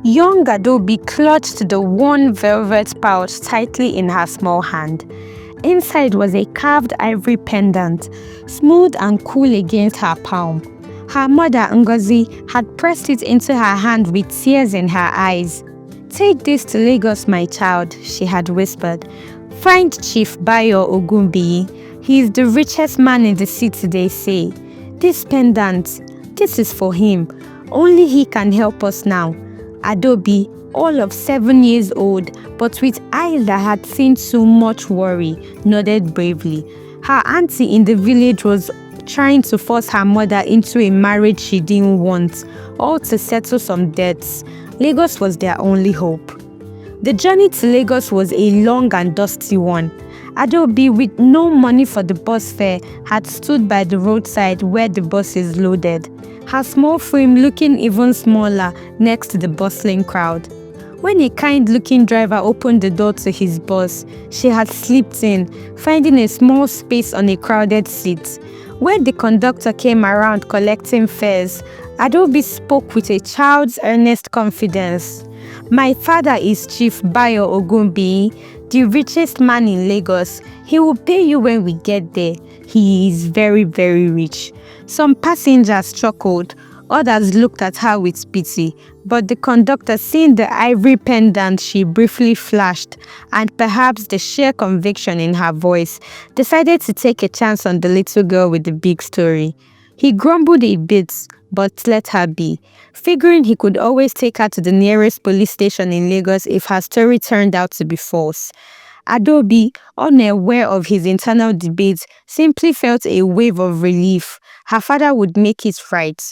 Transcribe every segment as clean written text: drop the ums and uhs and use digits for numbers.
Young Adobe clutched the one velvet pouch tightly in her small hand. Inside was a carved ivory pendant, smooth and cool against her palm. Her mother, Ngozi, had pressed it into her hand with tears in her eyes. "Take this to Lagos, my child," she had whispered. "Find Chief Bayo Ogunbiyi. He is the richest man in the city, they say. This pendant, this is for him. Only he can help us now." Adobe, all of 7 years old, but with eyes that had seen so much worry, nodded bravely. Her auntie in the village was trying to force her mother into a marriage she didn't want, all to settle some debts. Lagos was their only hope. The journey to Lagos was a long and dusty one. Adobe, with no money for the bus fare, had stood by the roadside where the bus is loaded, her small frame looking even smaller next to the bustling crowd. When a kind-looking driver opened the door to his bus, she had slipped in, finding a small space on a crowded seat. When the conductor came around collecting fares, Adobe spoke with a child's earnest confidence. "My father is Chief Bayo Ogunbiyi, the richest man in Lagos. He will pay you when we get there. He is very, very rich." Some passengers chuckled, others looked at her with pity, but the conductor, seeing the ivory pendant she briefly flashed, and perhaps the sheer conviction in her voice, decided to take a chance on the little girl with the big story. He grumbled a bit, but let her be, figuring he could always take her to the nearest police station in Lagos if her story turned out to be false. Adobe, unaware of his internal debates, simply felt a wave of relief. Her father would make it right.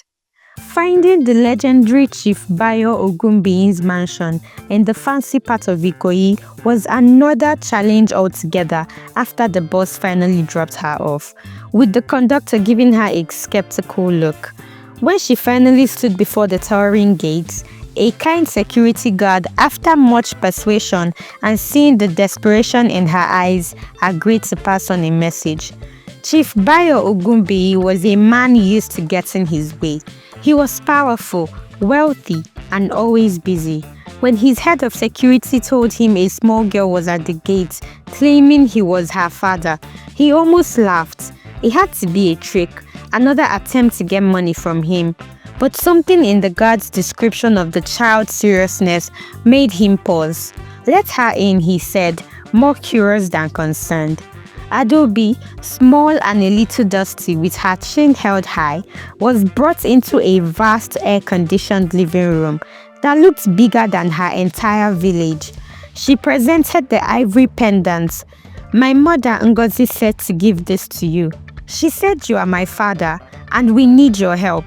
Finding the legendary Chief Bayo Ogunbiyi's mansion in the fancy part of Ikoyi was another challenge altogether after the bus finally dropped her off, with the conductor giving her a skeptical look. When she finally stood before the towering gates, a kind security guard, after much persuasion and seeing the desperation in her eyes, agreed to pass on a message. Chief Bayo Ogunbiyi was a man used to getting his way. He was powerful, wealthy, and always busy. When his head of security told him a small girl was at the gate, claiming he was her father, he almost laughed. It had to be a trick, another attempt to get money from him. But something in the guard's description of the child's seriousness made him pause. "Let her in," he said, more curious than concerned. Adobe, small and a little dusty with her chin held high, was brought into a vast air-conditioned living room that looked bigger than her entire village. She presented the ivory pendants. "My mother Ngozi said to give this to you. She said you are my father and we need your help."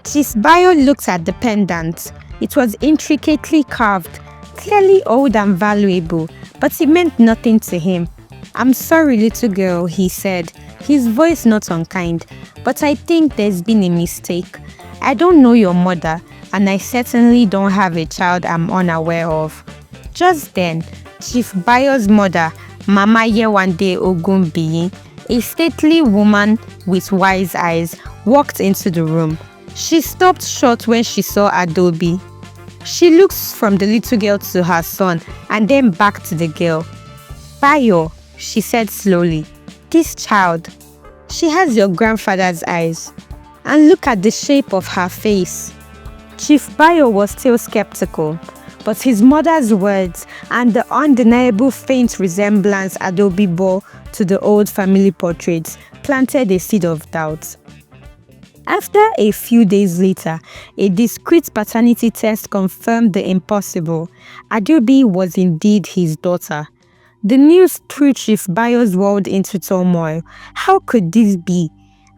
Chief Bayo looked at the pendant. It was intricately carved, clearly old and valuable, but it meant nothing to him. "I'm sorry, little girl," he said, his voice not unkind, "but I think there's been a mistake. I don't know your mother, and I certainly don't have a child I'm unaware of." Just then, Chief Bayo's mother, Mama Yewande Ogunbiyi, a stately woman with wise eyes, walked into the room. She stopped short when she saw Adobe. She looked from the little girl to her son and then back to the girl. "Bayo," she said slowly, "this child, she has your grandfather's eyes. And look at the shape of her face." Chief Bayo was still skeptical, but his mother's words and the undeniable faint resemblance Adobe bore to the old family portraits planted a seed of doubt. After a few days later, a discreet paternity test confirmed the impossible. Adobe was indeed his daughter. The news threw Chief Bayo's world into turmoil. How could this be?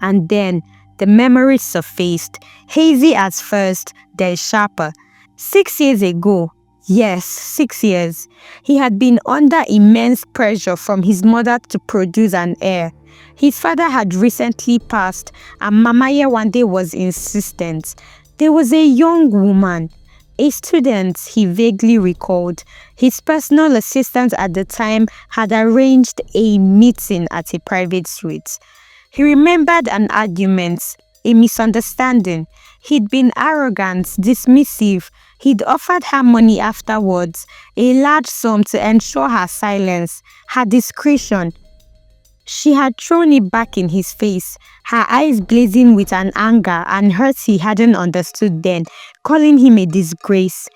And then, the memories surfaced, hazy at first, then sharper. 6 years ago, yes, 6 years, he had been under immense pressure from his mother to produce an heir. His father had recently passed, and Mama Yewande was insistent. There was a young woman, a student, he vaguely recalled. His personal assistant at the time had arranged a meeting at a private suite. He remembered an argument, a misunderstanding. He'd been arrogant, dismissive. He'd offered her money afterwards, a large sum to ensure her silence, her discretion. She had thrown it back in his face, her eyes blazing with an anger and hurt he hadn't understood then, calling him a disgrace.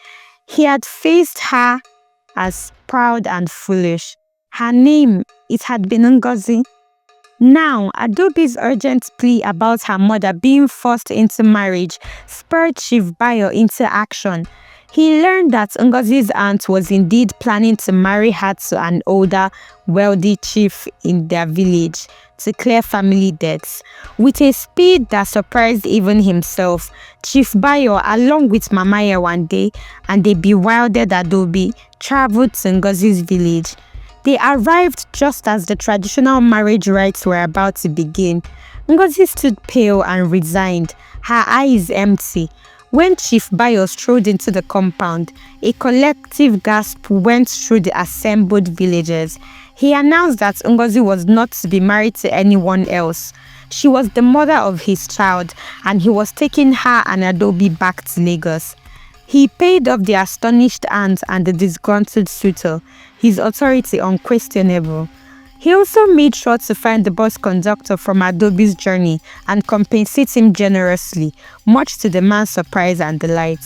He had faced her as proud and foolish. Her name, it had been Ngozi. Now, Adobe's urgent plea about her mother being forced into marriage spurred Chief Bayo into action. He learned that Ngozi's aunt was indeed planning to marry her to an older, wealthy chief in their village to clear family debts. With a speed that surprised even himself, Chief Bayo, along with Mamaya Wande and the bewildered Adobe, traveled to Ngozi's village. They arrived just as the traditional marriage rites were about to begin. Ngozi stood pale and resigned, her eyes empty. When Chief Bayo strode into the compound, a collective gasp went through the assembled villagers. He announced that Ngozi was not to be married to anyone else. She was the mother of his child, and he was taking her and Adobe back to Lagos. He paid off the astonished aunt and the disgruntled suitor, his authority unquestionable. He also made sure to find the bus conductor from Adobe's journey and compensate him generously, much to the man's surprise and delight.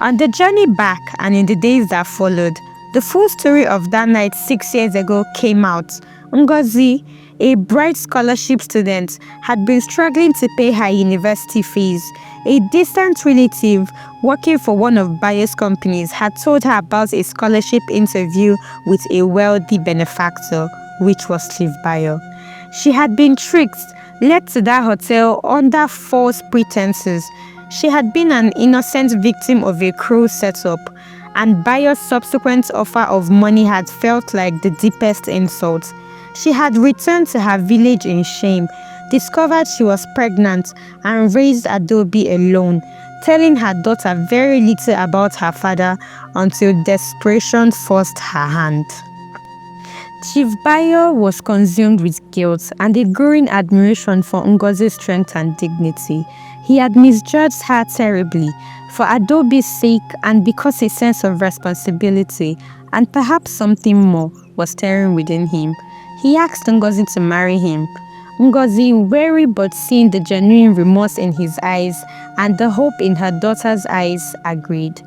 On the journey back and in the days that followed, the full story of that night 6 years ago came out. Ngozi, a bright scholarship student, had been struggling to pay her university fees. A distant relative working for one of Bayo's companies had told her about a scholarship interview with a wealthy benefactor, which was Chief Bayo. She had been tricked, led to that hotel under false pretenses. She had been an innocent victim of a cruel setup, and Bayo's subsequent offer of money had felt like the deepest insult. She had returned to her village in shame, discovered she was pregnant, and raised Adobe alone, telling her daughter very little about her father until desperation forced her hand. Chief Bayo was consumed with guilt and a growing admiration for Ngozi's strength and dignity. He had misjudged her terribly, for Adobe's sake and because a sense of responsibility, and perhaps something more, was stirring within him. He asked Ngozi to marry him. Ngozi, wary but seeing the genuine remorse in his eyes and the hope in her daughter's eyes, agreed.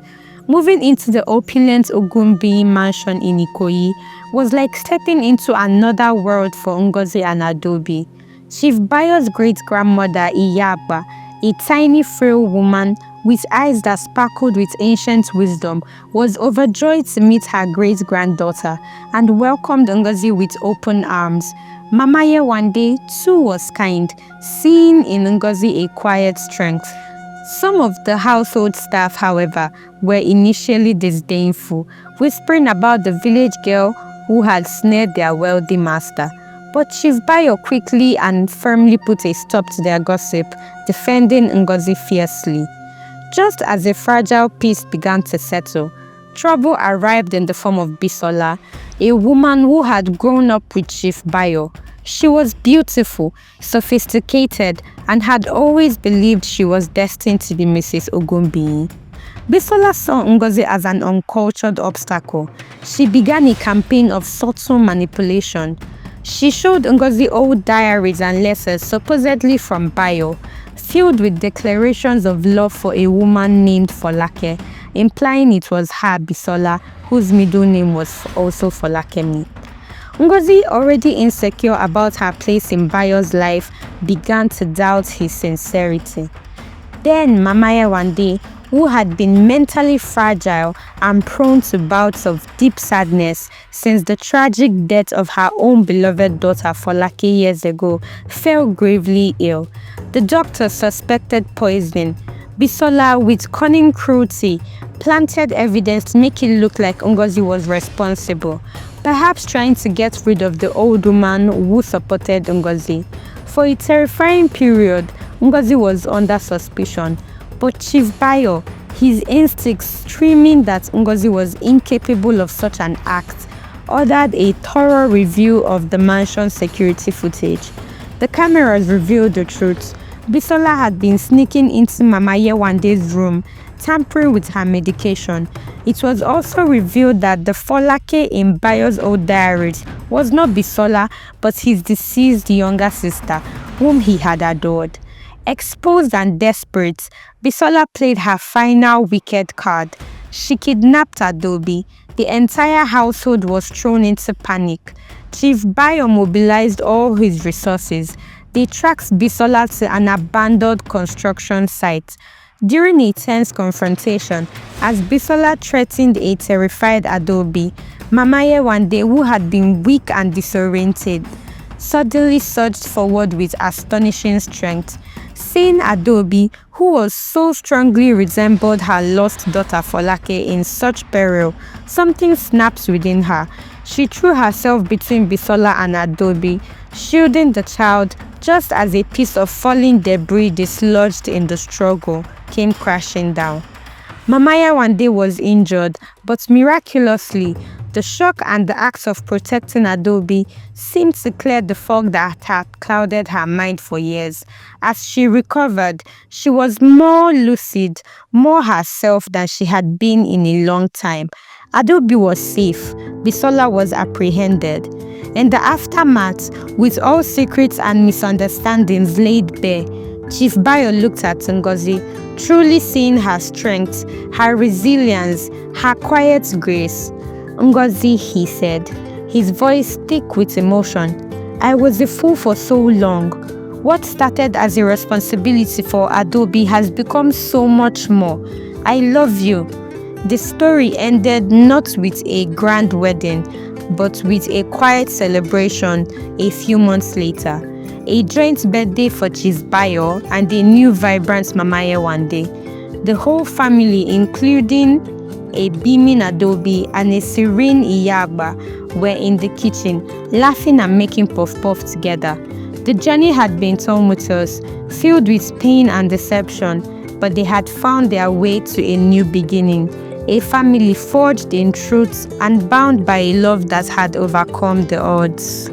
Moving into the opulent Ogumbi mansion in Ikoyi was like stepping into another world for Ngozi and Adobe. Chief Bayo's great-grandmother, Iyaba, a tiny, frail woman with eyes that sparkled with ancient wisdom, was overjoyed to meet her great-granddaughter and welcomed Ngozi with open arms. Mamaye Wande too was kind, seeing in Ngozi a quiet strength. Some of the household staff, however, were initially disdainful, whispering about the village girl who had snared their wealthy master. But Chief Bayo quickly and firmly put a stop to their gossip, defending Ngozi fiercely. Just as a fragile peace began to settle, trouble arrived in the form of Bisola, a woman who had grown up with Chief Bayo. She was beautiful, sophisticated, and had always believed she was destined to be Mrs. Ogumbi. Bisola saw Ngozi as an uncultured obstacle. She began a campaign of subtle manipulation. She showed Ngozi old diaries and letters supposedly from Bayo, filled with declarations of love for a woman named Folake, implying it was her, Bisola, whose middle name was also Folakemi. Ngozi, already insecure about her place in Bayo's life, began to doubt his sincerity. Then Mamaya Wande, who had been mentally fragile and prone to bouts of deep sadness since the tragic death of her own beloved daughter Folake years ago, fell gravely ill. The doctor suspected poisoning. Bisola, with cunning cruelty, planted evidence to make it look like Ngozi was responsible, perhaps trying to get rid of the old woman who supported Ngozi. For a terrifying period, Ngozi was under suspicion, but Chief Bayo, his instincts screaming that Ngozi was incapable of such an act, ordered a thorough review of the mansion's security footage. The cameras revealed the truth. Bisola had been sneaking into Mamaye Wande's room, tampering with her medication. It was also revealed that the Folake in Bayo's old diaries was not Bisola, but his deceased younger sister, whom he had adored. Exposed and desperate, Bisola played her final wicked card. She kidnapped Adobe. The entire household was thrown into panic. Chief Bayo mobilized all his resources. They tracked Bisola to an abandoned construction site. During a tense confrontation, as Bisola threatened a terrified Adobe, Mama Yewande, who had been weak and disoriented, suddenly surged forward with astonishing strength. Seeing Adobe, who was so strongly resembled her lost daughter Folake in such peril, something snapped within her. She threw herself between Bisola and Adobe, shielding the child just as a piece of falling debris dislodged in the struggle came crashing down. Mama Yewande was injured, but miraculously, the shock and the acts of protecting Adobe seemed to clear the fog that had clouded her mind for years. As she recovered, she was more lucid, more herself than she had been in a long time. Adobe was safe. Bisola was apprehended. In the aftermath, with all secrets and misunderstandings laid bare, Chief Bayo looked at Ngozi, truly seeing her strength, her resilience, her quiet grace. "Ngozi," he said, his voice thick with emotion, "I was a fool for so long. What started as a responsibility for Adobe has become so much more. I love you." The story ended not with a grand wedding, but with a quiet celebration a few months later. A joint birthday for Chief Bayo and a new vibrant Mama Yewande. The whole family, including a beaming Adobe and a serene Iyagba, were in the kitchen, laughing and making puff-puff together. The journey had been tumultuous, filled with pain and deception, but they had found their way to a new beginning, a family forged in truth and bound by a love that had overcome the odds.